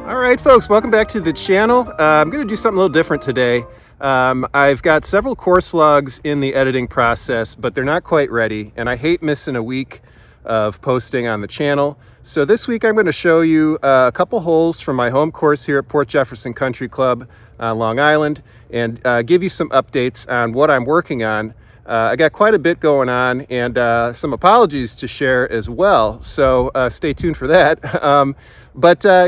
All right, folks, welcome back to the channel. I'm going to do something a little different today. I've got several course vlogs in the editing process, but they're not quite ready, and I hate missing a week of posting on the channel. So this week I'm going to show you a couple holes from my home course here at Port Jefferson Country Club on Long Island, and give you some updates on what I'm working on. I got quite a bit going on, and some apologies to share as well, so stay tuned for that.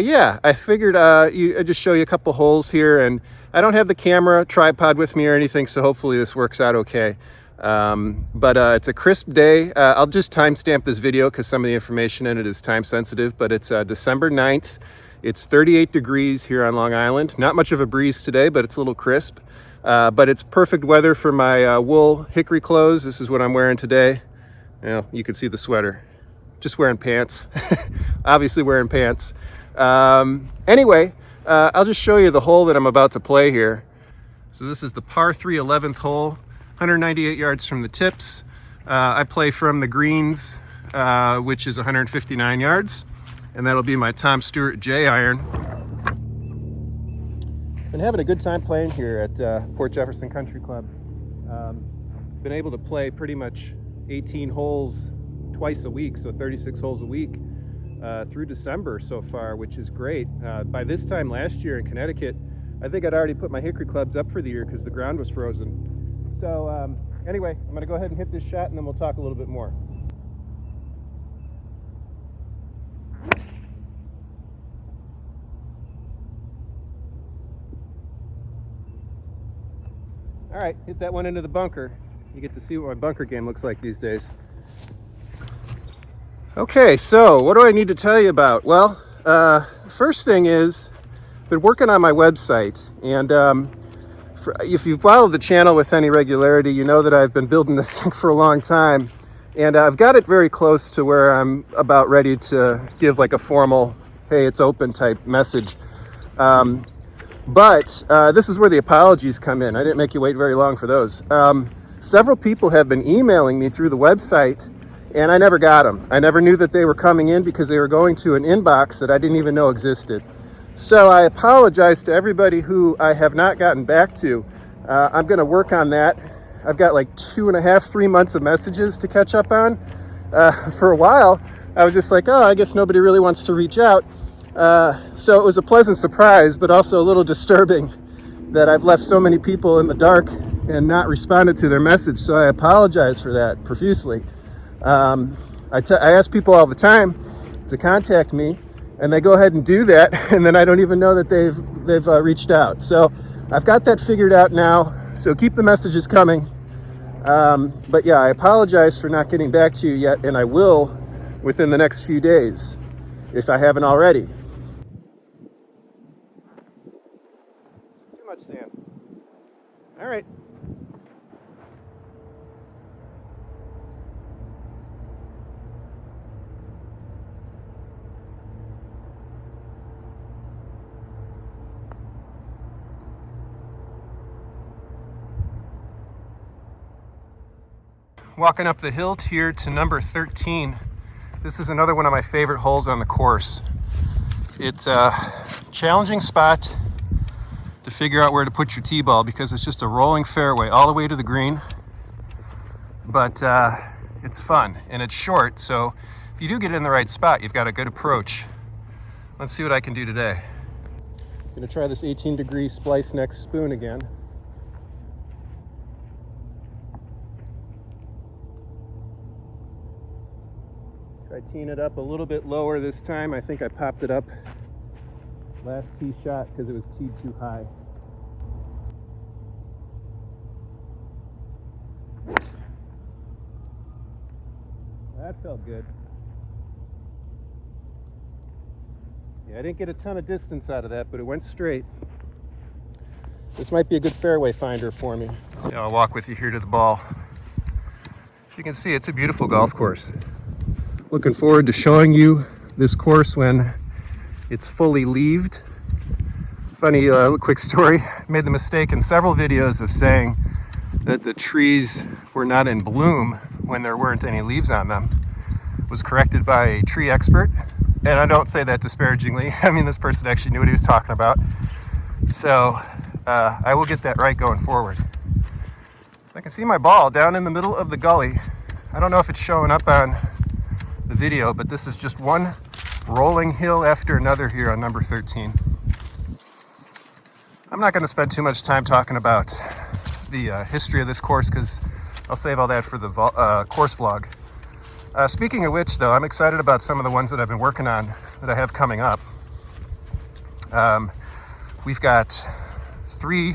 Yeah, I figured I'd just show you a couple holes here, and I don't have the camera tripod with me or anything, so hopefully this works out okay. It's a crisp day. I'll just timestamp this video because some of the information in it is time sensitive, but it's December 9th. It's 38 degrees here on Long Island. Not much of a breeze today, but it's a little crisp. But it's perfect weather for my wool hickory clothes. This is what I'm wearing today. You can see the sweater. Just wearing pants. Obviously wearing pants. Anyway, I'll just show you the hole that I'm about to play here. So this is the par 3 11th hole, 198 yards from the tips. I play from the greens, which is 159 yards. And that'll be my Tom Stewart J iron. Been having a good time playing here at Port Jefferson Country Club. Been able to play pretty much 18 holes twice a week, so 36 holes a week through December so far, which is great. By this time last year in Connecticut, I think I'd already put my hickory clubs up for the year because the ground was frozen. So anyway, I'm going to go ahead and hit this shot, and then we'll talk a little bit more. All right, hit that one into the bunker. You get to see what my bunker game looks like these days. Okay, so what do I need to tell you about? Well, first thing is, been working on my website, and if you follow the channel with any regularity, you know that I've been building this thing for a long time, and I've got it very close to where I'm about ready to give like a formal, hey, it's open type message. But this is where the apologies come in. I didn't make you wait very long for those. Several people have been emailing me through the website, and I never got them. I never knew that they were coming in because they were going to an inbox that I didn't even know existed. So I apologize to everybody who I have not gotten back to. I'm going to work on that. I've got like 2.5, 3 months of messages to catch up on. For a while, I was just like, oh, I guess nobody really wants to reach out. So it was a pleasant surprise, but also a little disturbing that I've left so many people in the dark and not responded to their message. So I apologize for that profusely. I ask people all the time to contact me, and they go ahead and do that, and then I don't even know that they've reached out. So I've got that figured out now. So keep the messages coming. But yeah, I apologize for not getting back to you yet, and I will within the next few days if I haven't already. Too much sand. All right. Walking up the hill here to number 13. This is another one of my favorite holes on the course. It's a challenging spot to figure out where to put your tee ball because it's just a rolling fairway all the way to the green. But it's fun and it's short, so if you do get in the right spot, you've got a good approach. Let's see what I can do today. I'm gonna try this 18-degree splice neck spoon again. Try teeing it up a little bit lower this time. I think I popped it up last tee shot because it was teed too high. That felt good. Yeah, I didn't get a ton of distance out of that, but it went straight. This might be a good fairway finder for me. Yeah, I'll walk with you here to the ball. As you can see, it's a beautiful golf course. Looking forward to showing you this course when it's fully leaved. Funny quick story, made the mistake in several videos of saying that the trees were not in bloom when there weren't any leaves on them. Was corrected by a tree expert And I don't say that disparagingly. I mean, this person actually knew what he was talking about. So I will get that right going forward. So I can see my ball down in the middle of the gully. I don't know if it's showing up on the video, but this is just one rolling hill after another here on number 13. I'm not going to spend too much time talking about the history of this course because I'll save all that for the course vlog. Speaking of which, though, I'm excited about some of the ones that I've been working on that I have coming up. We've got 3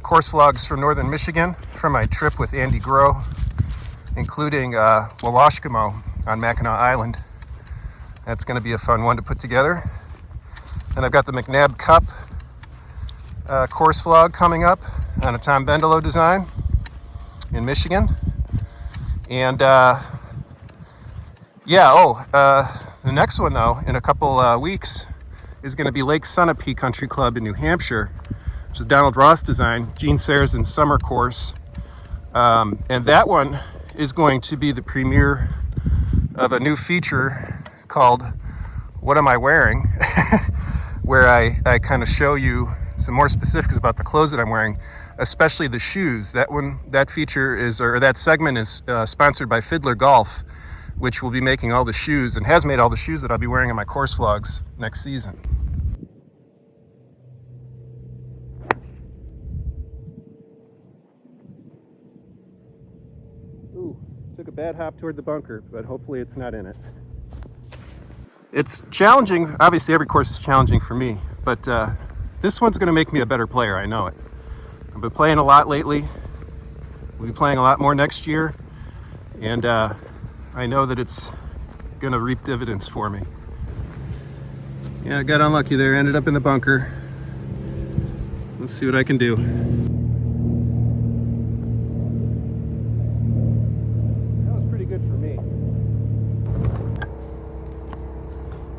course vlogs from northern Michigan from my trip with Andy Groh, including Wawashkamo on Mackinac Island. That's going to be a fun one to put together. And I've got the McNabb Cup course vlog coming up on a Tom Bendelow design in Michigan. And the next one, though, in a couple weeks is going to be Lake Sunapee Country Club in New Hampshire, which is Donald Ross design, Gene Sarazen's summer course. And that one is going to be the premiere of a new feature called What Am I Wearing? Where I kind of show you some more specifics about the clothes that I'm wearing, especially the shoes. That feature is, or that segment is sponsored by Fiddler Golf, which will be making all the shoes and has made all the shoes that I'll be wearing in my course vlogs next season. Ooh, took a bad hop toward the bunker, but hopefully it's not in it. It's challenging. Obviously, every course is challenging for me, but this one's going to make me a better player. I know it. I've been playing a lot lately. We'll be playing a lot more next year, and I know that it's going to reap dividends for me. Yeah, I got unlucky there. Ended up in the bunker. Let's see what I can do. That was pretty good for me.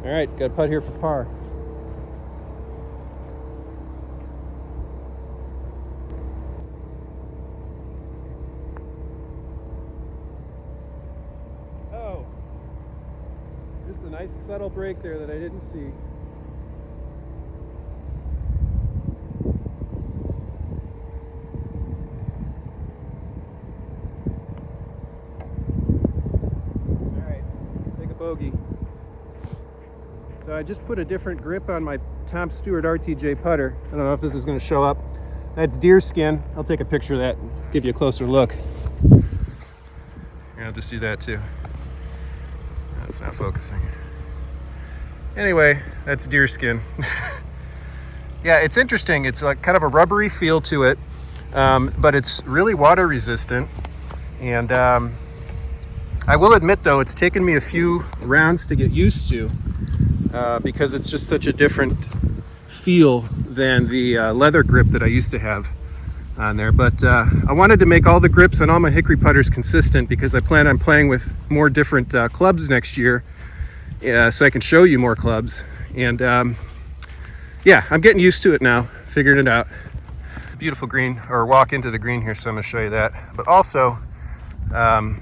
All right, got a putt here for par. Oh, just a nice subtle break there that I didn't see. All right, take a bogey. So I just put a different grip on my Tom Stewart RTJ putter. I don't know if this is going to show up. That's deer skin. I'll take a picture of that and give you a closer look. Yeah, I'll just do that too. That's not focusing. Anyway, that's deer skin. Yeah, it's interesting. It's like kind of a rubbery feel to it, but it's really water resistant. And I will admit, though, it's taken me a few rounds to get used to. Because it's just such a different feel than the leather grip that I used to have on there. But I wanted to make all the grips on all my Hickory putters consistent because I plan on playing with more different clubs next year, so I can show you more clubs. And yeah, I'm getting used to it now, figuring it out. Beautiful green, or walk into the green here, so I'm going to show you that. But also, I'm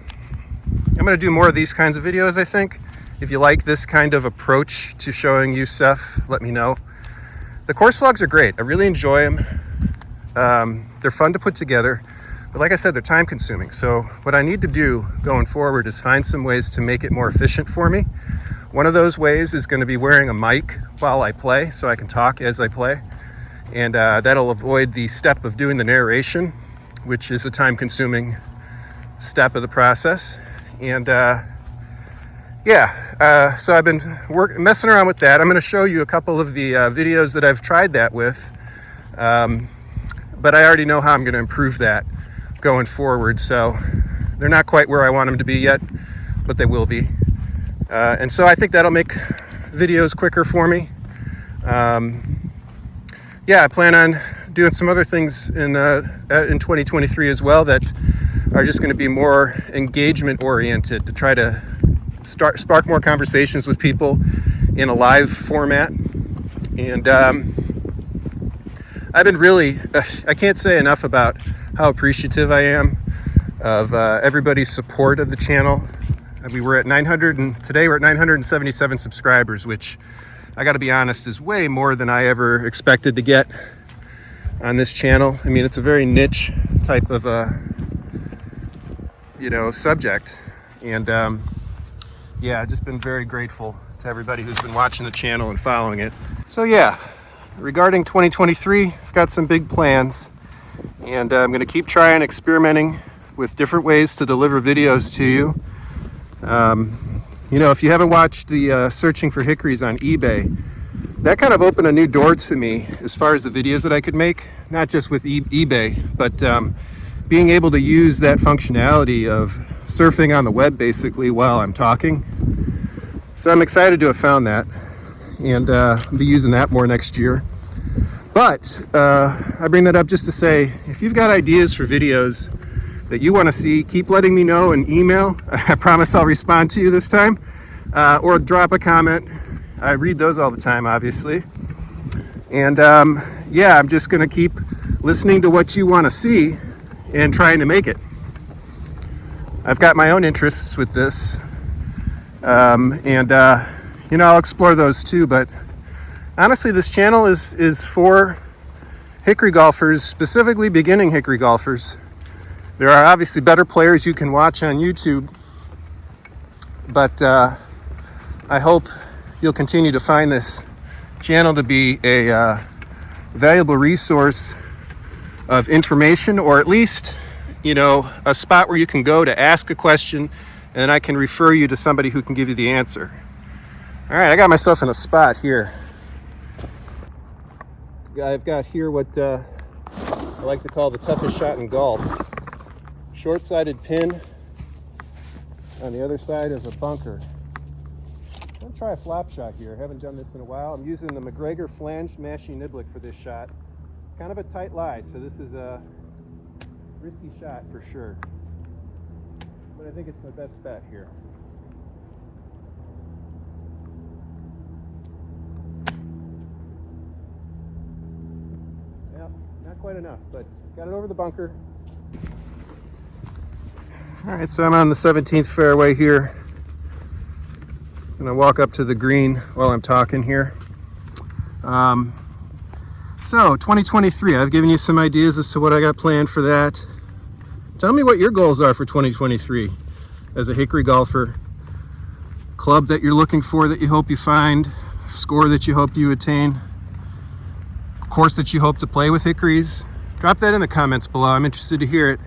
going to do more of these kinds of videos, I think. If you like this kind of approach to showing you stuff, let me know. The course vlogs are great. I really enjoy them. They're fun to put together. But like I said, they're time consuming. So what I need to do going forward is find some ways to make it more efficient for me. One of those ways is going to be wearing a mic while I play so I can talk as I play. And that'll avoid the step of doing the narration, which is a time consuming step of the process. And so I've been messing around with that. I'm going to show you a couple of the videos that I've tried that with, but I already know how I'm going to improve that going forward. So they're not quite where I want them to be yet, but they will be. And so I think that'll make videos quicker for me. I plan on doing some other things in 2023 as well that are just going to be more engagement oriented to try to spark more conversations with people in a live format. And I've been really, I can't say enough about how appreciative I am of everybody's support of the channel. We were at 900, and today we're at 977 subscribers, which I got to be honest is way more than I ever expected to get on this channel. I mean, it's a very niche type of subject, and yeah, I've just been very grateful to everybody who's been watching the channel and following it. So yeah, regarding 2023, I've got some big plans, and I'm going to keep trying, experimenting with different ways to deliver videos to you. If you haven't watched the searching for hickories on eBay, that kind of opened a new door to me as far as the videos that I could make, not just with eBay, but being able to use that functionality of surfing on the web basically while I'm talking. So I'm excited to have found that, and I'll be using that more next year. But I bring that up just to say, if you've got ideas for videos that you want to see, keep letting me know in email. I promise I'll respond to you this time, or drop a comment. I read those all the time, obviously. And yeah, I'm just going to keep listening to what you want to see and trying to make it. I've got my own interests with this, and I'll explore those too. But honestly, this channel is for hickory golfers, specifically beginning hickory golfers. There are obviously better players you can watch on YouTube, but I hope you'll continue to find this channel to be a valuable resource of information, or at least, a spot where you can go to ask a question, and I can refer you to somebody who can give you the answer. All right, I got myself in a spot here. I've got here what I like to call the toughest shot in golf. Short-sided pin on the other side of a bunker. I'm going to try a flop shot here. I haven't done this in a while. I'm using the McGregor flanged mashie niblick for this shot. It's kind of a tight lie, so this is a risky shot for sure. But I think it's my best bet here. Yeah, not quite enough, but got it over the bunker. All right, so I'm on the 17th fairway here. I'm gonna walk up to the green while I'm talking here. So 2023, I've given you some ideas as to what I got planned for that. Tell me what your goals are for 2023 as a hickory golfer. Club that you're looking for that you hope you find, score that you hope you attain, course that you hope to play with hickories. Drop that in the comments below. I'm interested to hear it.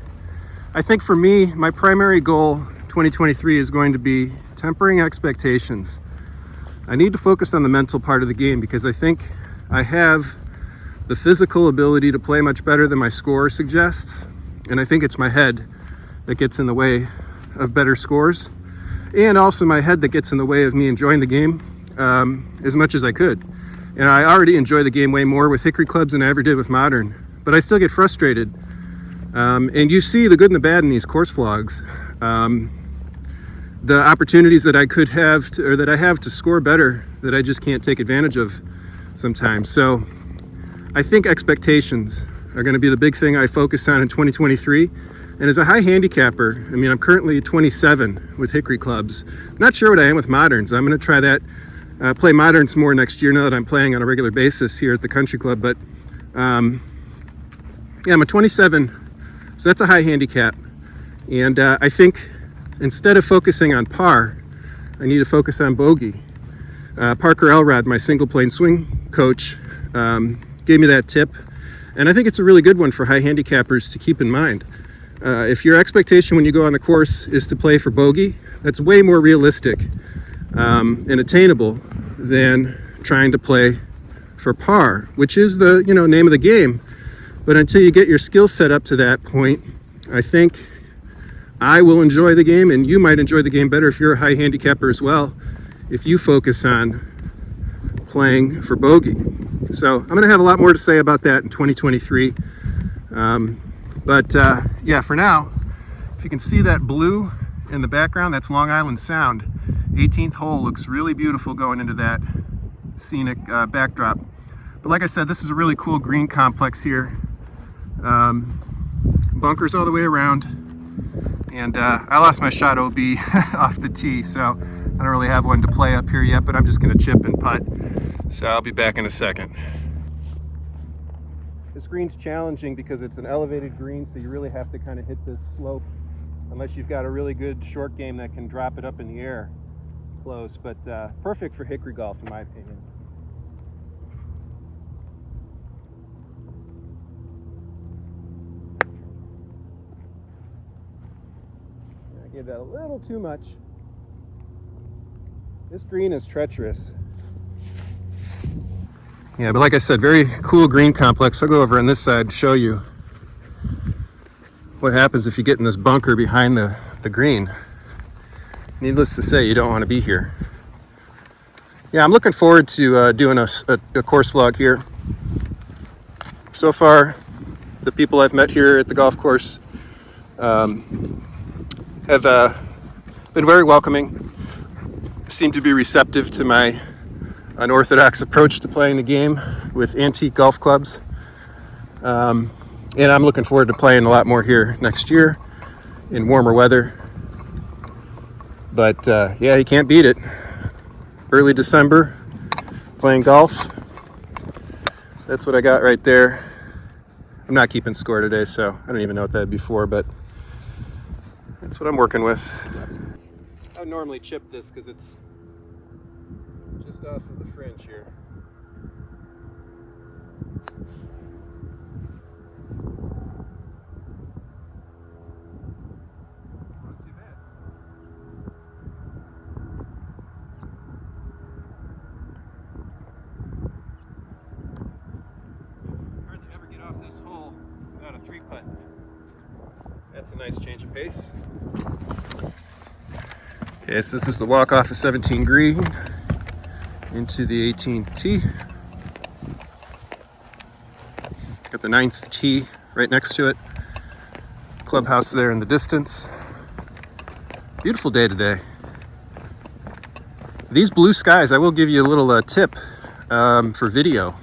I think for me, my primary goal 2023 is going to be tempering expectations. I need to focus on the mental part of the game, because I think I have the physical ability to play much better than my score suggests, and I think it's my head that gets in the way of better scores, and also my head that gets in the way of me enjoying the game as much as I could. And I already enjoy the game way more with hickory clubs than I ever did with modern, but I still get frustrated. And you see the good and the bad in these course vlogs. The opportunities that I could have or that I have to score better that I just can't take advantage of sometimes. So I think expectations are going to be the big thing I focus on in 2023. And as a high handicapper, I mean, I'm currently 27 with hickory clubs. I'm not sure what I am with moderns. I'm going to try that, play moderns more next year now that I'm playing on a regular basis here at the country club. But yeah, I'm a 27. So that's a high handicap, and I think instead of focusing on par, I need to focus on bogey. Parker Elrod, my single plane swing coach, gave me that tip, and I think it's a really good one for high handicappers to keep in mind. If your expectation when you go on the course is to play for bogey, that's way more realistic and attainable than trying to play for par, which is the name of the game. But until you get your skill set up to that point, I think I will enjoy the game, and you might enjoy the game better if you're a high handicapper as well, if you focus on playing for bogey. So I'm going to have a lot more to say about that in 2023. Yeah, for now, if you can see that blue in the background, that's Long Island Sound. 18th hole looks really beautiful going into that scenic backdrop. But like I said, this is a really cool green complex here. Bunkers all the way around, And I lost my shot OB off the tee, so I don't really have one to play up here yet, but I'm just going to chip and putt. So I'll be back in a second. This green's challenging because it's an elevated green, so you really have to kind of hit this slope unless you've got a really good short game that can drop it up in the air close, but perfect for hickory golf in my opinion. I gave that a little too much. This green is treacherous. Yeah, but like I said, very cool green complex. I'll go over on this side to show you what happens if you get in this bunker behind the green. Needless to say, you don't want to be here. Yeah, I'm looking forward to doing a course vlog here. So far, the people I've met here at the golf course have been very welcoming, seem to be receptive to my unorthodox approach to playing the game with antique golf clubs. And I'm looking forward to playing a lot more here next year in warmer weather. But yeah, you can't beat it. Early December, playing golf. That's what I got right there. I'm not keeping score today, so I don't even know what that would be for, but that's what I'm working with. I would normally chip this because it's just off of the fringe here. Not too bad. Hardly ever get off this hole without a 3-putt. That's a nice change of pace. Okay, so this is the walk off of 17 green into the 18th tee. Got the 9th tee right next to it. Clubhouse there in the distance. Beautiful day today. These blue skies, I will give you a little tip for video.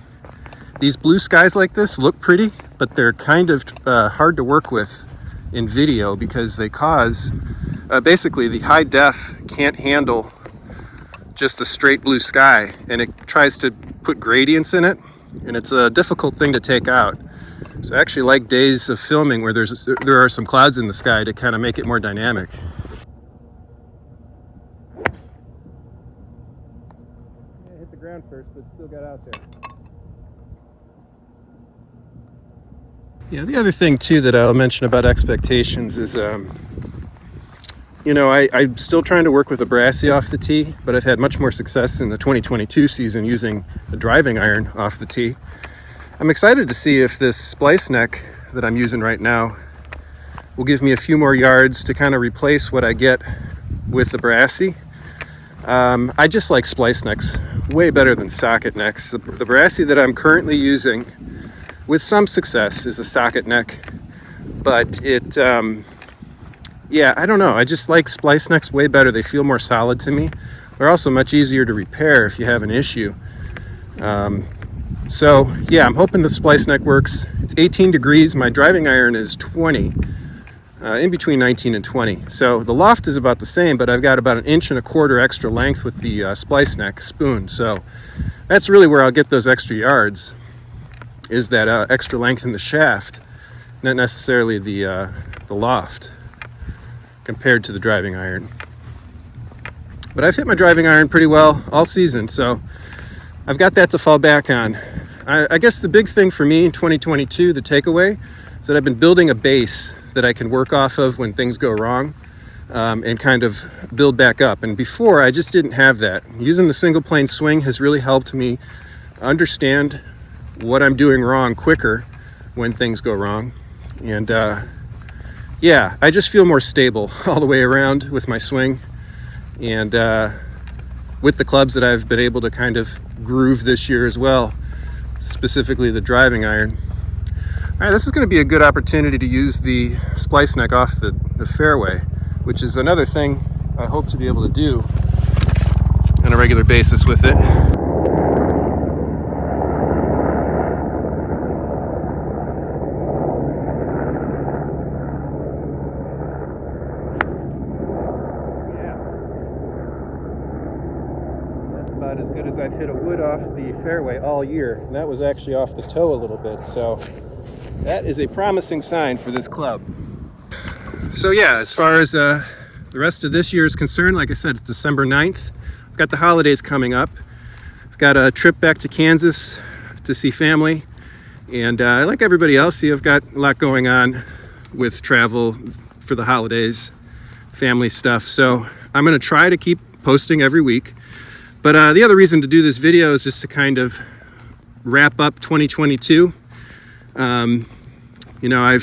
These blue skies like this look pretty, but they're kind of hard to work with in video because they cause, basically the high def can't handle just a straight blue sky, and it tries to put gradients in it, and it's a difficult thing to take out. So I actually like days of filming where there are some clouds in the sky to kind of make it more dynamic. Yeah, hit the ground first, but still got out there. Yeah, the other thing too that I'll mention about expectations is, you know, I'm still trying to work with a brassy off the tee, but I've had much more success in the 2022 season using a driving iron off the tee. I'm excited to see if this splice neck that I'm using right now will give me a few more yards to kind of replace what I get with the brassy. I just like splice necks way better than socket necks. The brassy that I'm currently using with some success is a socket neck, but it, yeah, I don't know. I just like splice necks way better. They feel more solid to me. They're also much easier to repair if you have an issue. So yeah, I'm hoping the splice neck works. It's 18 degrees. My driving iron is 20, in between 19 and 20. So the loft is about the same, but I've got about 1.25 inches extra length with the splice neck spoon. So that's really where I'll get those extra yards, is that extra length in the shaft, not necessarily the loft compared to the driving iron. But I've hit my driving iron pretty well all season, so I've got that to fall back on. I guess the big thing for me in 2022, the takeaway, is that I've been building a base that I can work off of when things go wrong, and kind of build back up. And before, I just didn't have that. Using the single plane swing has really helped me understand what I'm doing wrong quicker when things go wrong. And yeah, I just feel more stable all the way around with my swing, and with the clubs that I've been able to kind of groove this year as well, specifically the driving iron. All right, this is going to be a good opportunity to use the splice neck off the fairway, which is another thing I hope to be able to do on a regular basis with it. about as good as I've hit a wood off the fairway all year, and that was actually off the toe a little bit, so that is a promising sign for this club. So yeah, as far as the rest of this year is concerned, like I said, it's December 9th. I've got the holidays coming up. I've got a trip back to Kansas to see family, and like everybody else, I've got a lot going on with travel for the holidays, family stuff, so I'm going to try to keep posting every week. But the other reason to do this video is just to kind of wrap up 2022. You know,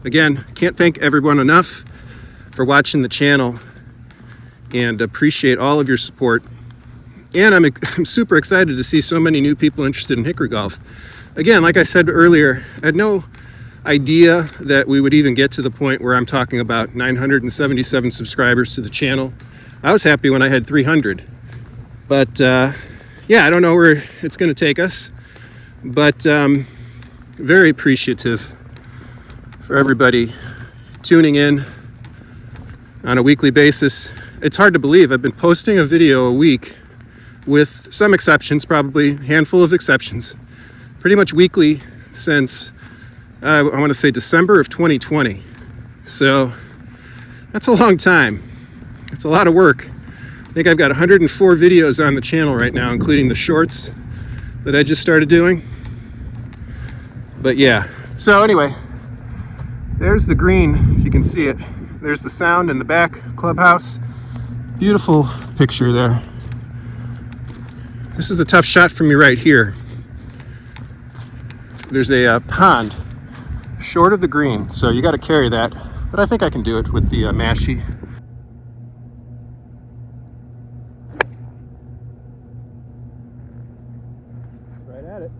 again, can't thank everyone enough for watching the channel and appreciate all of your support. And I'm super excited to see so many new people interested in hickory golf. Again, like I said earlier, I had no idea that we would even get to the point where I'm talking about 977 subscribers to the channel. I was happy when I had 300. But yeah, I don't know where it's going to take us. But very appreciative for everybody tuning in on a weekly basis. It's hard to believe I've been posting a video a week, with some exceptions, probably a handful of exceptions, pretty much weekly since I want to say December of 2020. So that's a long time. It's a lot of work. I think I've got 104 videos on the channel right now, including the shorts that I just started doing. But yeah, so anyway, there's the green, if you can see it. There's the sound in the back clubhouse. Beautiful picture there. This is a tough shot for me right here. There's a pond short of the green, so you got to carry that, but I think I can do it with the mashie. Right at it.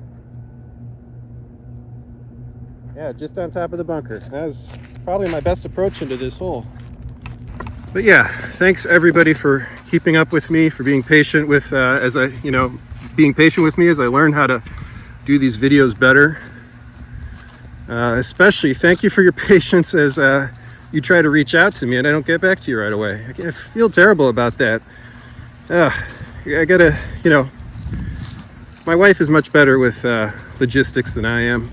Yeah, just on top of the bunker. That was probably my best approach into this hole. But yeah, thanks everybody for keeping up with me, for being patient with being patient with me as I learn how to do these videos better. Especially thank you for your patience as you try to reach out to me and I don't get back to you right away. I feel terrible about that. I gotta, my wife is much better with logistics than I am.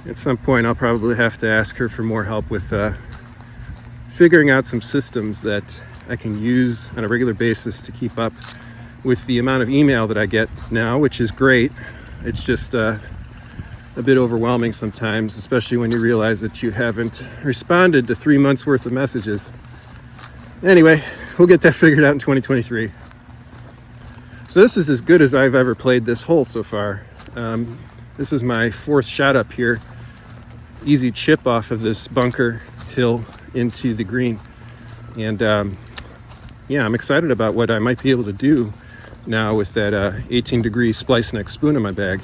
At some point I'll probably have to ask her for more help with figuring out some systems that I can use on a regular basis to keep up with the amount of email that I get now, which is great. It's just a bit overwhelming sometimes, especially when you realize that you haven't responded to 3 months worth of messages. Anyway, we'll get that figured out in 2023. So this is as good as I've ever played this hole so far. This is my fourth shot up here. Easy chip off of this bunker hill into the green. And yeah, I'm excited about what I might be able to do now with that 18-degree splice neck spoon in my bag.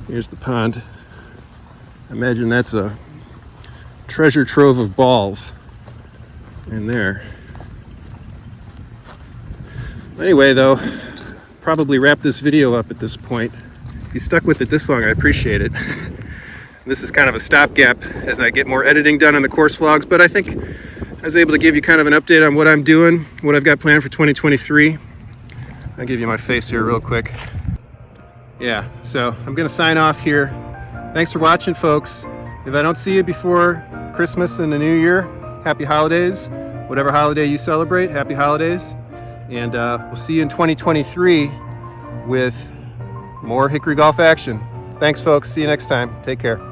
Here's the pond. I imagine that's a treasure trove of balls in there. Anyway, though, probably wrap this video up at this point. If you stuck with it this long, I appreciate it. This is kind of a stopgap as I get more editing done on the course vlogs, but I think I was able to give you kind of an update on what I'm doing, what I've got planned for 2023. I'll give you my face here real quick. Yeah, so I'm gonna sign off here. Thanks for watching, folks. If I don't see you before Christmas and the New Year, happy holidays. Whatever holiday you celebrate, happy holidays. And we'll see you in 2023 with more hickory golf action. Thanks, folks. See you next time. Take care.